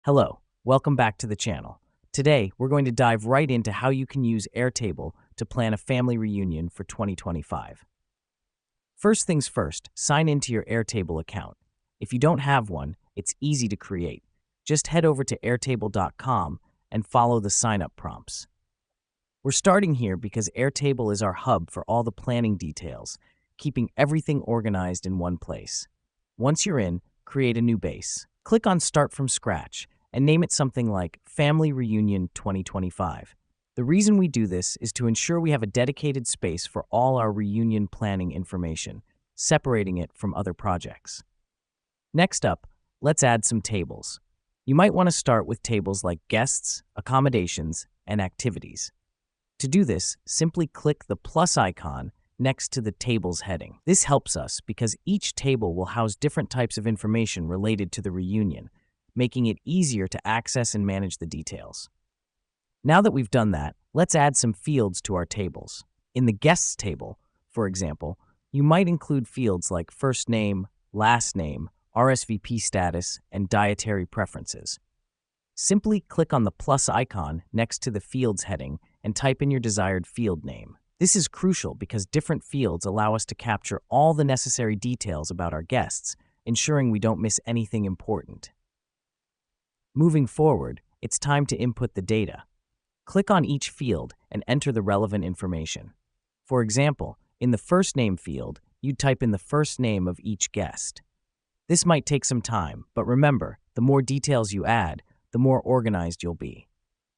Hello, welcome back to the channel. Today, we're going to dive right into how you can use Airtable to plan a family reunion for 2025. First things first, sign into your Airtable account. If you don't have one, it's easy to create. Just head over to airtable.com and follow the sign-up prompts. We're starting here because Airtable is our hub for all the planning details, keeping everything organized in one place. Once you're in, create a new base. Click on Start from Scratch and name it something like Family Reunion 2025. The reason we do this is to ensure we have a dedicated space for all our reunion planning information, separating it from other projects. Next up, let's add some tables. You might want to start with tables like guests, accommodations, and activities. To do this, simply click the plus icon next to the Tables heading. This helps us because each table will house different types of information related to the reunion, making it easier to access and manage the details. Now that we've done that, let's add some fields to our tables. In the Guests table, for example, you might include fields like first name, last name, RSVP status, and dietary preferences. Simply click on the plus icon next to the Fields heading and type in your desired field name. This is crucial because different fields allow us to capture all the necessary details about our guests, ensuring we don't miss anything important. Moving forward, it's time to input the data. Click on each field and enter the relevant information. For example, in the first name field, you'd type in the first name of each guest. This might take some time, but remember, the more details you add, the more organized you'll be.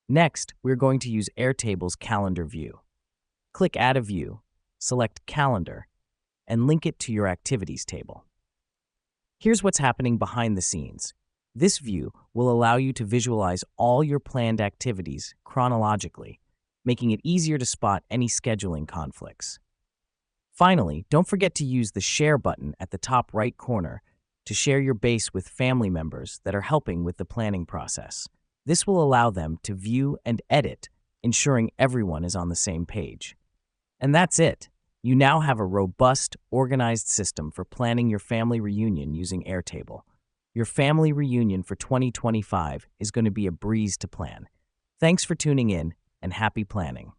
Next, we're going to use Airtable's calendar view. Click Add a View, select Calendar, and link it to your Activities table. Here's what's happening behind the scenes. This view will allow you to visualize all your planned activities chronologically, making it easier to spot any scheduling conflicts. Finally, don't forget to use the Share button at the top right corner to share your base with family members that are helping with the planning process. This will allow them to view and edit, ensuring everyone is on the same page. And that's it. You now have a robust, organized system for planning your family reunion using Airtable. Your family reunion for 2025 is going to be a breeze to plan. Thanks for tuning in, and happy planning.